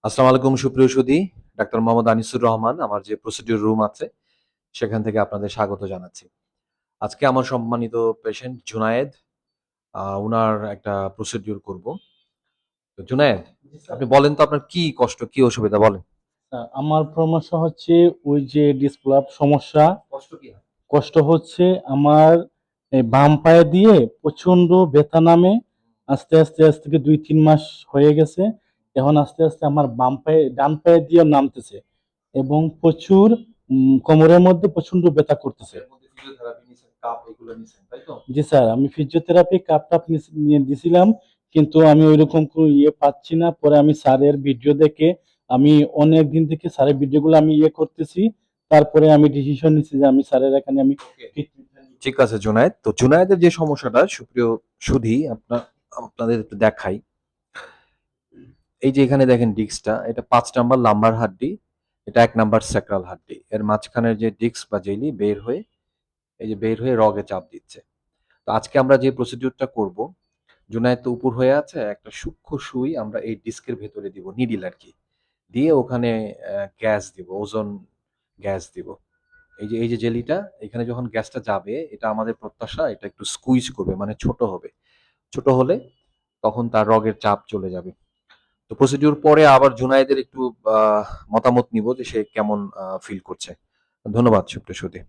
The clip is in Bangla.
আসসালামু আলাইকুম সুপ্রিয় সুধী, ডাক্তার মোহাম্মদ আনিসুর রহমান আমার যে প্রসিডিউর রুম আছে সেখান থেকে আপনাদের স্বাগত জানাচ্ছি। আজকে আমার সম্মানিত পেশেন্ট জুনায়েদ, উনার একটা প্রসিডিউর করব। তো জুনায়েদ, আপনি বলেন তো আপনার কি কষ্ট, কি অসুবিধা বলেন। আমার সমস্যা হচ্ছে ওই যে ডিসপ্লাপ সমস্যা। কষ্ট কি হয়? কষ্ট হচ্ছে আমার এই বাম পায়ে দিয়ে প্রচন্ড ব্যথা নামে। আস্তে আস্তে আজ থেকে 2-3 মাস হয়ে গেছে। এখন আস্তে আস্তে আমার বাম পায়ে ডান পায়ে দিয়ে নামতেছে এবং প্রচুর কোমরের মধ্যে প্রচন্ড ব্যথা করতেছে। এর মধ্যে ফিজিওথেরাপি নিছেন, কাপ এগুলো নিছেন, তাই তো? জি স্যার, আমি ফিজিওথেরাপি কাপ টাপ নিয়ে দিছিলাম, কিন্তু আমি ওইরকম কোনো পাচ্ছি না। পরে আমি স্যারের ভিডিও দেখে আমি অনেক দিন থেকে স্যারের ভিডিওগুলো আমি করতেছি। তারপরে আমি ডিসিশন নিচ্ছি যে আমি স্যারের এখানে আমি ওকে, ঠিক আছে জুনায়েদ। তো জুনায়েদের যে সমস্যাটা সুপ্রিয় সুধী, আপনাদের একটু দেখাই। এই যে এখানে দেখেন ডিস্কটা, এটা 5 নাম্বার লাম্বার হাড্ডি, এটা 1 নাম্বার স্যাক্রাল হাড্ডি। এর মাঝখানের যে ডিস্ক বা জেলি বের হয়ে এই যে বের হয়ে রগে চাপ দিচ্ছে। তো আজকে আমরা যে প্রসিডিউরটা করব, জুনায়েদ তো উপর হয়ে আছে, একটা সূক্ষ্ম সুই আমরা এই ডিস্কের ভেতরে দিব, নিডিল আর কি, দিয়ে ওখানে গ্যাস দিব, ওজন গ্যাস দিব। এই যে জেলিটা, এখানে যখন গ্যাসটা যাবে, এটা আমাদের প্রত্যাশা এটা একটু স্কুইজ করবে, মানে ছোট হবে। ছোট হলে তখন তার রগের চাপ চলে যাবে। তো প্রসিডিউর পরে আবার জুনায়েদের একটু মতামত নিব যে সে কেমন ফিল করছে। ধন্যবাদ সুপ্রিয় সুধী।